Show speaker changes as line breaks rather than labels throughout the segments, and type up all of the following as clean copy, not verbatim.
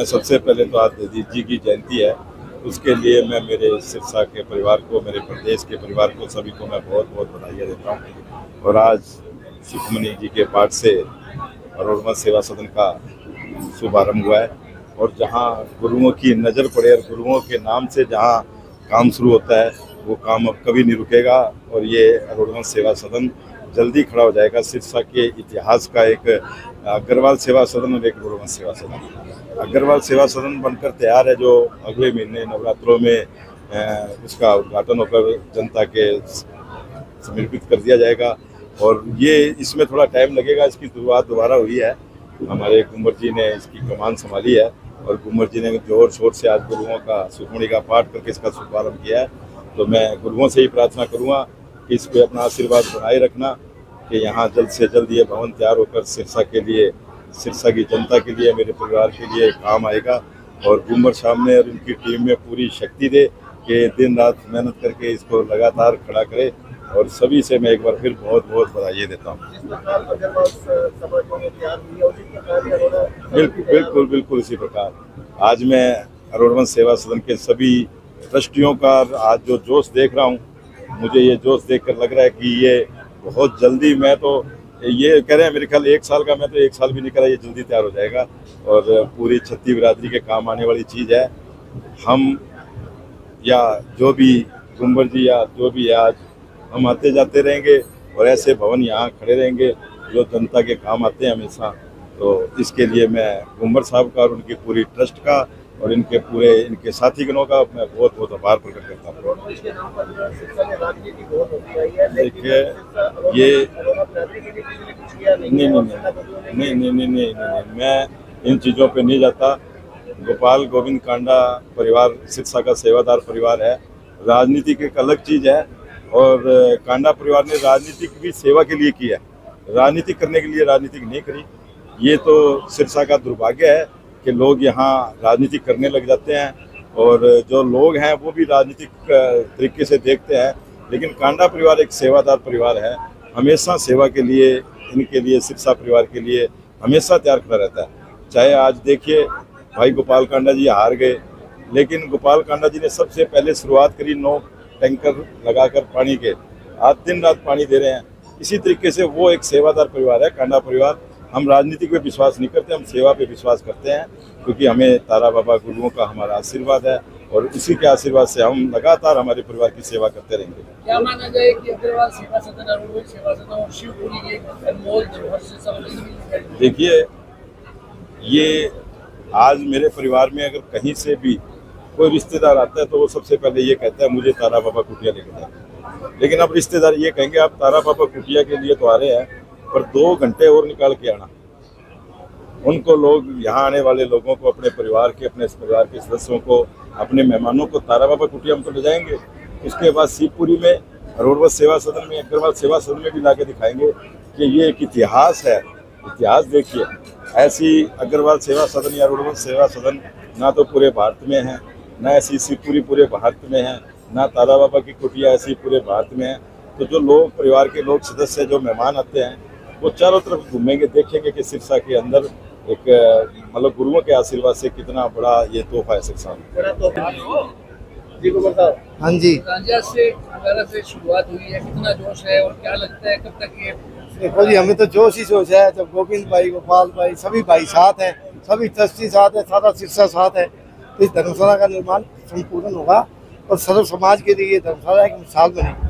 सबसे पहले तो आज दीदी जी की जयंती है, उसके लिए मैं मेरे सिरसा के परिवार को, मेरे प्रदेश के परिवार को, सभी को मैं बहुत बहुत बधाइयाँ देता हूँ। और आज सुखमनी जी के पाठ से अरोड़मल सेवा सदन का शुभारंभ हुआ है और जहाँ गुरुओं की नज़र पड़े और गुरुओं के नाम से जहाँ काम शुरू होता है वो काम अब कभी नहीं रुकेगा और ये अरोड़मल सेवा सदन जल्दी खड़ा हो जाएगा। सिरसा के इतिहास का एक अग्रवाल सेवा सदन और एक अरोड़मल सेवा सदन। अग्रवाल सेवा सदन बनकर तैयार है, जो अगले महीने नवरात्रों में उसका उद्घाटन होकर जनता के समर्पित कर दिया जाएगा। और ये इसमें थोड़ा टाइम लगेगा, इसकी शुरुआत दोबारा हुई है, हमारे कुंवर जी ने इसकी कमान संभाली है और कुंवर जी ने जोर शोर से आज गुरुओं का सुखमनी का पाठ करके इसका शुभारंभ किया है। तो मैं गुरुओं से ही प्रार्थना करूँगा कि इस पर अपना आशीर्वाद बनाए रखना कि यहाँ जल्द से जल्द ये भवन तैयार होकर सिरसा के लिए, सिरसा की जनता के लिए, मेरे परिवार के लिए काम आएगा। और कुंवर साहब ने और उनकी टीम में पूरी शक्ति दे कि दिन रात मेहनत करके इसको लगातार खड़ा करे। और सभी से मैं एक बार फिर बहुत बहुत बधाई देता हूँ। बिल्कुल बिल्कुल इसी प्रकार आज मैं अरोड़मल सेवा सदन के सभी ट्रस्टियों का आज जो जोश देख रहा हूँ, मुझे ये जोश देखकर लग रहा है कि ये बहुत जल्दी, मैं तो ये कह रहे हैं मेरे ख्याल 1 साल का, मैं तो 1 साल भी नहीं करा, ये जल्दी तैयार हो जाएगा और पूरी छत्ती बिरादरी के काम आने वाली चीज़ है। हम या जो भी कुंवर जी या जो भी है, आज हम आते जाते रहेंगे और ऐसे भवन यहाँ खड़े रहेंगे जो जनता के काम आते हैं हमेशा। तो इसके लिए मैं कुंवर साहब का और उनकी पूरी ट्रस्ट का और इनके साथीगणों का मैं बहुत बहुत आभार प्रकट करता हूँ। देखिए ये नहीं, मैं इन चीज़ों पे नहीं जाता। गोपाल गोविंद कांडा परिवार सिरसा का सेवादार परिवार है, राजनीति की एक अलग चीज़ है और कांडा परिवार ने राजनीति भी सेवा के लिए की है, राजनीति करने के लिए राजनीति नहीं करी। ये तो सिरसा का दुर्भाग्य है कि लोग यहाँ राजनीति करने लग जाते हैं और जो लोग हैं वो भी राजनीतिक तरीके से देखते हैं, लेकिन कांडा परिवार एक सेवादार परिवार है, हमेशा सेवा के लिए, इनके लिए, सिरसा परिवार के लिए हमेशा तैयार खड़ा रहता है। चाहे आज देखिए भाई गोपाल कांडा जी हार गए, लेकिन गोपाल कांडा जी ने सबसे पहले शुरुआत करी 9 टैंकर लगाकर पानी के, आज दिन रात पानी दे रहे हैं। इसी तरीके से वो एक सेवादार परिवार है कांडा परिवार। हम राजनीति पे विश्वास नहीं करते, हम सेवा पे विश्वास करते हैं, क्योंकि हमें तारा बाबा गुरुओं का हमारा आशीर्वाद है और उसी के आशीर्वाद से हम लगातार हमारे परिवार की सेवा करते रहेंगे।
क्या माना जाए कि अग्रवाल सेवा सदन, अरोड़मल सेवा सदन और शिवपुरी के अनमोल धरोहर से संबंधित?
देखिए ये आज मेरे परिवार में अगर कहीं से भी कोई रिश्तेदार आता है तो वो सबसे पहले ये कहता है मुझे तारा बाबा कुटिया लेकर जाए। लेकिन अब रिश्तेदार ये कहेंगे आप तारा बाबा कुटिया के लिए तो आ रहे हैं, पर 2 घंटे और निकाल के आना। उनको लोग, यहाँ आने वाले लोगों को, अपने परिवार के, अपने परिवार के सदस्यों को, अपने मेहमानों को तारा बाबा कुटिया हम तो ले जाएंगे। उसके बाद शिवपुरी में, अरोड़मल सेवा सदन में, अग्रवाल सेवा सदन में भी ला के दिखाएंगे कि ये एक इतिहास है। इतिहास देखिए, ऐसी अग्रवाल सेवा सदन या अरोड़मल सेवा सदन ना तो पूरे भारत में है, ना ऐसी शिवपुरी पूरे भारत में है, ना तारा बाबा की कुटिया ऐसी पूरे भारत में है। तो जो लोग, परिवार के लोग, सदस्य, जो मेहमान आते हैं, वो चारों तरफ घूमेंगे, देखेंगे कि सिरसा के अंदर एक मतलब गुरुओं के आशीर्वाद से कितना बड़ा ये तोहफा है सिरसा में।
हाँ जी,
से शुरुआत हुई है, कितना जोश है और क्या लगता है कब तक ये?
देखो जी, हमें तो जोश ही जोश है। जब गोविंद भाई, गोपाल भाई, सभी भाई साथ हैं, सभी ट्रस्टी साथ है, सारा सिरसा साथ है, तो इस धर्मशाला का निर्माण संपूर्ण होगा और सर्व समाज के लिए ये धर्मशाला एक मिसाल बनेगी।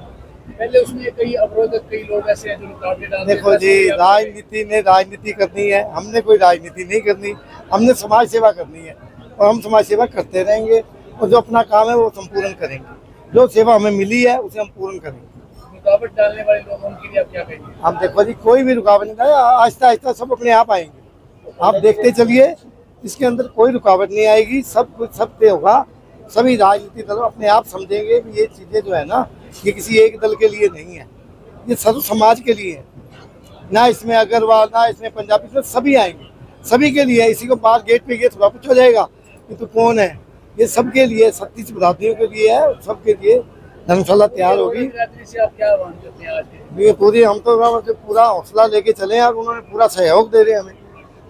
पहले उसमें कई अवरोध, कई लोग ऐसे हैं जो रुकावटें डालते हैं।
देखो जी, राजनीति ने राजनीति करनी है, हमने कोई राजनीति नहीं करनी, हमने समाज सेवा करनी है और हम समाज सेवा करते रहेंगे और जो अपना काम है वो संपूर्ण करेंगे। जो सेवा हमें मिली है उसे हम पूर्ण करेंगे।
रुकावट डालने वाले लोगों के लिए आप क्या कहेंगे?
हम देखो जी, कोई भी रुकावट नहीं डाले, आहिस्ता आहिस्ता सब अपने आप आएंगे। आप देखते चलिए, इसके अंदर कोई रुकावट नहीं आएगी, सब कुछ सब तय होगा। सभी राजनीतिक दल अपने आप समझेंगे कि ये चीज़ें जो है ना, ये किसी एक दल के लिए नहीं है, ये सर्व समाज के लिए है। ना इसमें अग्रवाल, ना इसमें पंजाबी, इसमें सभी आएंगे, सभी के लिए। इसी को बाहर गेट पे ये थोड़ा पूछा जाएगा कि तू कौन है, ये सबके लिए, 36 बिरादरियों के लिए है, सबके लिए धर्मशाला तैयार होगी।
से आप क्या आह्वान करते हैं आज?
ये पूरी, हम तो पूरा हौसला लेके चले हैं और उन्होंने पूरा सहयोग दे रहे हैं हमें।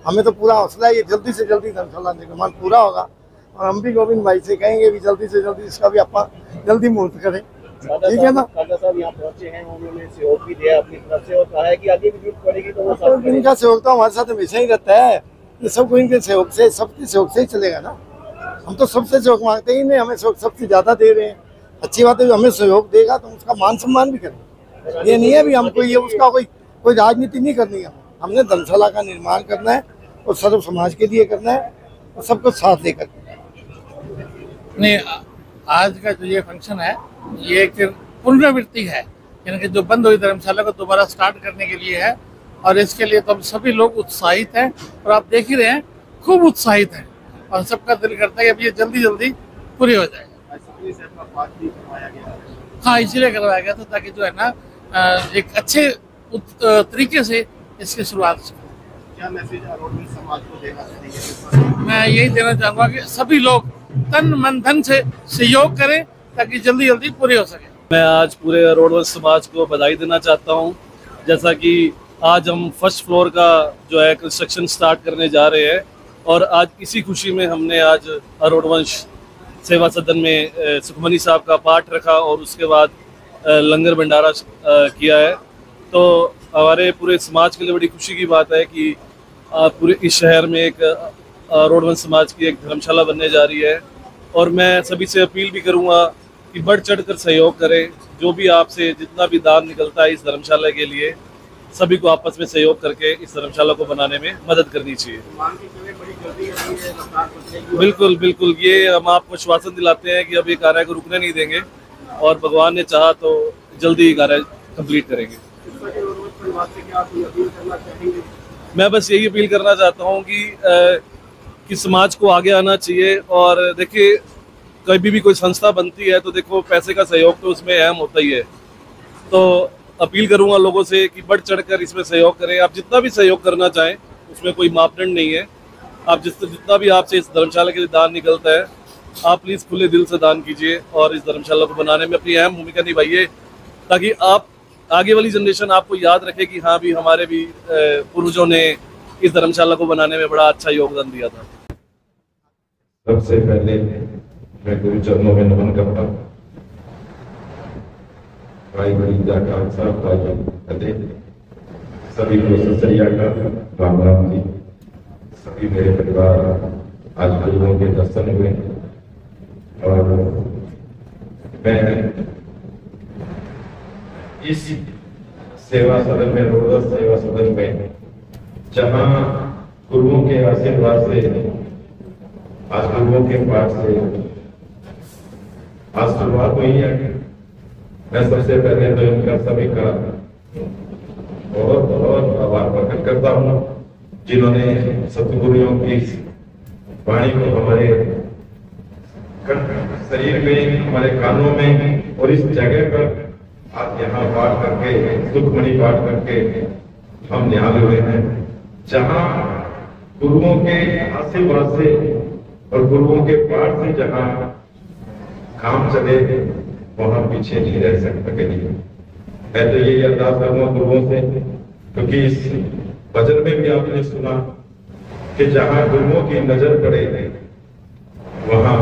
हमें तो पूरा हौसला है, ये जल्दी से जल्दी धर्मशाला निर्माण पूरा होगा और हम भी गोविंद भाई से कहेंगे भी जल्दी से जल्दी इसका भी आप जल्दी मुहूर्त करें, ठीक है ना।
खालसा साहब यहाँ पहुंचे हैं, उन्होंने सहयोग भी दिया अपनी तरफ से और कहा है कि आगे भी जरूरत पड़ेगी तो वो
तो इनका सहयोग तो हमारे साथ हमेशा ही रहता है, ये सबको इनके सहयोग से, सबके सहयोग से ही चलेगा ना। हम तो सबसे सहयोग मांगते ही नहीं, हमें सहयोग सबसे ज्यादा दे रहे हैं, अच्छी बात है। हमें सहयोग देगा तो उसका मान सम्मान भी करेंगे, ये नहीं है भी हमको ये उसका कोई राजनीति नहीं करनी है। हमने धर्मशाला का निर्माण करना है और सर्व समाज के लिए करना है और सबको साथ लेकर।
नहीं, आज का जो ये फंक्शन है ये एक पुनरावृत्ति है, यानी कि जो बंद हुई धर्मशाला को दोबारा स्टार्ट करने के लिए है और इसके लिए तो हम सभी लोग उत्साहित हैं और आप देख ही रहे हैं खूब उत्साहित हैं और सबका दिल करता है कि अब ये जल्दी जल्दी पूरी हो जाए। हाँ, इसीलिए करवाया गया था ताकि जो है ना एक अच्छे तरीके से इसकी शुरुआत।
क्या मैसेज अरोड़वंश समाज को देना चाहिए?
मैं यही देना चाहूँगा कि सभी लोग तन मन धन से सहयोग करें ताकि जल्दी जल्दी पूरी हो सके।
मैं आज पूरे अरोड़वंश समाज को बधाई देना चाहता हूं, जैसा कि आज हम फर्स्ट फ्लोर का जो है कंस्ट्रक्शन स्टार्ट करने जा रहे हैं और आज इसी खुशी में हमने आज अरोड़वंश सेवा सदन में सुखमनी साहब का पाठ रखा और उसके बाद लंगर भंडारा किया है। तो हमारे पूरे समाज के लिए बड़ी खुशी की बात है कि पूरे इस शहर में एक अरोड़वंश समाज की एक धर्मशाला बनने जा रही है और मैं सभी से अपील भी करूंगा कि बढ़ चढ़ कर सहयोग करें। जो भी आपसे जितना भी दान निकलता है इस धर्मशाला के लिए, सभी को आपस में सहयोग करके इस धर्मशाला को बनाने में मदद करनी चाहिए। बिल्कुल बिल्कुल, ये हम आपको आश्वासन दिलाते हैं कि अब ये कार्य को रुकने नहीं देंगे और भगवान ने चाहा तो जल्दी ही कार्य कंप्लीट करेंगे। मैं बस यही अपील करना चाहता हूँ कि समाज को आगे आना चाहिए और देखिए कभी भी कोई संस्था बनती है तो देखो पैसे का सहयोग तो उसमें अहम होता ही है। तो अपील करूंगा लोगों से कि बढ़ चढ़कर इसमें सहयोग करें। आप जितना भी सहयोग करना चाहें उसमें कोई मापदंड नहीं है। आप जितना भी आपसे इस धर्मशाला के लिए दान निकलता है आप प्लीज़ खुले दिल से दान कीजिए और इस धर्मशाला को बनाने में अपनी अहम भूमिका निभाइए ताकि आप आगे वाली जनरेशन आपको याद रखे कि हाँ भी हमारे भी पूर्वजों ने इस धर्मशाला को बनाने में बड़ा अच्छा योगदान दिया था।
सबसे पहले मैं गुरु चरणों में नमन करता हूँ। भाई बड़ी जाकर साहब भाई सभी को सत श्री अकाल, राम राम जी। सभी मेरे परिवार आज गुरुओं के दर्शन हुए और मैं इस सेवा सदन में, अरोड़वंश सेवा सदन में, जहां गुरुओं के आशीर्वाद से, आज गुरुओं के पाठ से आज शुरुआत हुई है। मैं सबसे पहले तो इनका सभी का बहुत बहुत आभार प्रकट करता हूँ जिन्होंने सतगुरुओं की वाणी को हमारे शरीर में, हमारे कानों में और इस जगह पर आज यहाँ पाठ करके, सुखमणि पाठ करके हम निहाल हुए हैं, जहाँ गुरुओं के आशीर्वाद से और गुरुओं के पाठ से जहाँ काम चले वहां पीछे नहीं रह सकता कहीं। मैं तो यही अरदास करूंगा गुरुओं से, क्योंकि इस भजन में भी आपने सुना कि जहां गुरुओं की नजर पड़े वहां,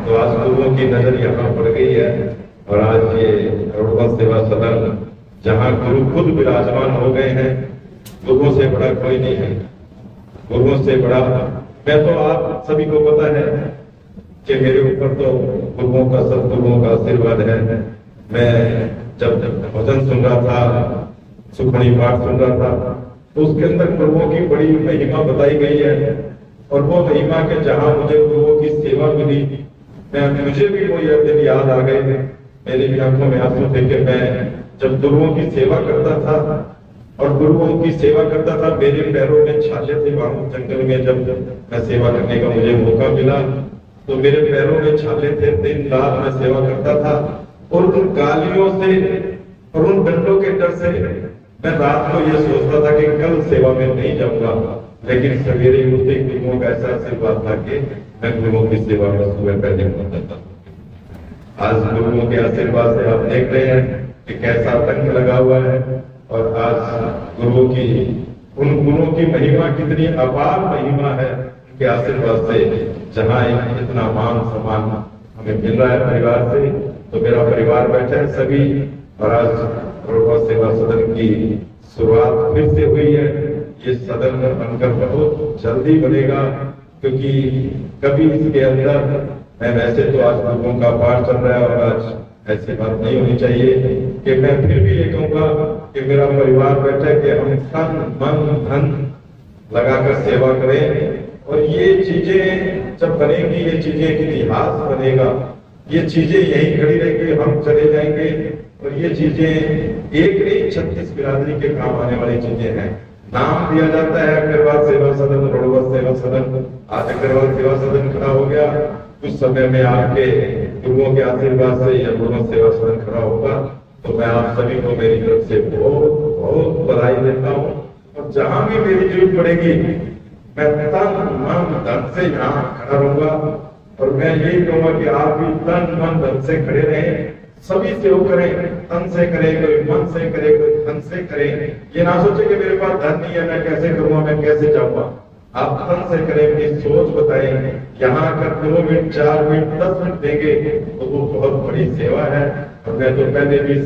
तो आज गुरुओं की नजर यहाँ पड़ गई है और आज ये अरोड़वंश सेवा सदन जहां गुरु खुद विराजमान हो गए हैं, गुरुओं से बड़ा कोई नहीं है। गुरुओं से बड़ा मैं तो आप सभी को पता है कि मेरे ऊपर तो गुरुओं का, सदगुरुओं का आशीर्वाद है। मैं जब भजन सुन रहा था, सुखमणि पाठ सुन रहा था, तो उसके अंदर गुरुओं की बड़ी महिमा बताई गई है और वो महिमा के जहां मुझे गुरुओं की सेवा मिली, मुझे भी वो यह दिन याद आ गए। मेरी भी आंखों में आंसू थे कि मैं जब गुरुओं की सेवा करता था और गुरुओं की सेवा करता था, मेरे पैरों में छाले थे। वहां जंगल में जब मैं सेवा करने का मुझे मौका मिला तो मेरे पैरों में छाले थे। दिन रात मैं सेवा करता था और उन गालियों से और उन डंडों के डर से मैं रात को यह सोचता था कि कल सेवा में नहीं जाऊंगा, लेकिन सवेरे उठते ही गुरुओं का ऐसा आशीर्वाद था कि मैं गुरुओं की सेवा में सुबह पहले पहुंचता था। आज गुरुओं के आशीर्वाद से आप देख रहे हैं कि कैसा तंग लगा हुआ है और आज गुरुओं की उन गुरुओं की महिमा कितनी अपार महिमा है, उनके आशीर्वाद से जहाँ इतना मान सम्मान हमें मिल रहा है परिवार से। तो मेरा परिवार बैठा है सभी, और आज रोडवा सेवा सदन की शुरुआत फिर से हुई है। ये सदन बनकर बहुत जल्दी बनेगा, क्योंकि कभी इसके अंदर मैं वैसे तो आज लोगों का पाठ चल रहा है और आज ऐसी बात नहीं होनी चाहिए कि मैं फिर भी ये कहूँगा कि मेरा परिवार बैठा है कि हम तन मन धन लगाकर सेवा करें, और ये चीजें जब बनेगी, ये चीजें एक इतिहास बनेगा, ये चीजें यहीं खड़ी रहेंगी, हम चले जाएंगे, और ये चीजें एक नहीं 36 बिरादरी के काम आने वाली चीजें हैं। नाम दिया जाता है अग्रवाल सेवा सदन, रोडवा सेवा सदन, आज अग्रवाल सेवा सदन खड़ा हो गया, कुछ समय में आपके गुरुओं के आशीर्वाद से यह रोडवा सेवा सदन खड़ा होगा। तो मैं आप सभी को मेरी तरफ से बहुत बहुत बधाई देता हूँ, और जहां भी मेरी जरूरत पड़ेगी मैं तन मन धन से यहाँ खड़ा रहूंगा, और मैं यही कहूंगा कि आप भी तन मन धन से खड़े रहें, सभी सेवा करें, तन से करें, कोई मन से करे, कोई धन से करे। ये ना सोचे कि मेरे पास धन नहीं है, मैं कैसे करूंगा, मैं कैसे जाऊंगा। आप तन से करें, अपनी सोच बताएं। यहाँ अगर 2 मिनट 4 मिनट 10 मिनट देंगे तो वो बहुत बड़ी सेवा है। और मैं तो पहले भी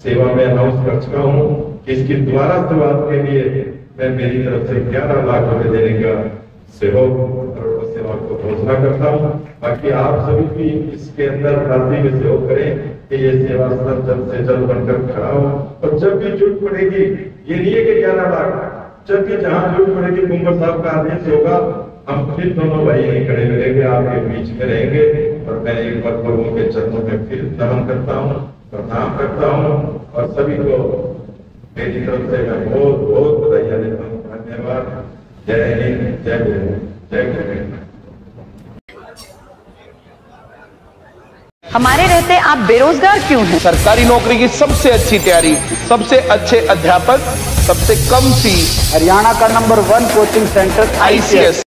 सेवा में अनाउंस कर चुका हूँ कि इसकी दोबारा शुरुआत के लिए मैं मेरी तरफ से 11 लाख रुपए देने का सेवा को घोषणा करता हूँ। बाकी आप सभी भी इसके अंदर राशि में सहयोग करें कि ये सेवा सदन जल्द से जल्द बनकर खड़ा हो, और जब भी जरूरत पड़ेगी, ये नहीं है कि 11 लाख, जब भी जहाँ जरूरत पड़ेगी कुंवर साहब का आदेश होगा, हम फिर दोनों भाई यहीं खड़े रहेंगे, आपके बीच में रहेंगे। और मैं एक बार लोगों के चरणों में फिर नमन करता हूँ, प्रणाम करता हूँ, और सभी को मेरी तरफ से मैं बहुत बहुत बधाइयाँ देता हूँ। धन्यवाद। जय हिंद, जय गुरु, जय गुरु।
हमारे रहते आप बेरोजगार क्यों हैं?
सरकारी नौकरी की सबसे अच्छी तैयारी, सबसे अच्छे अध्यापक, सबसे कम फीस,
हरियाणा का नंबर 1 कोचिंग सेंटर
ICS।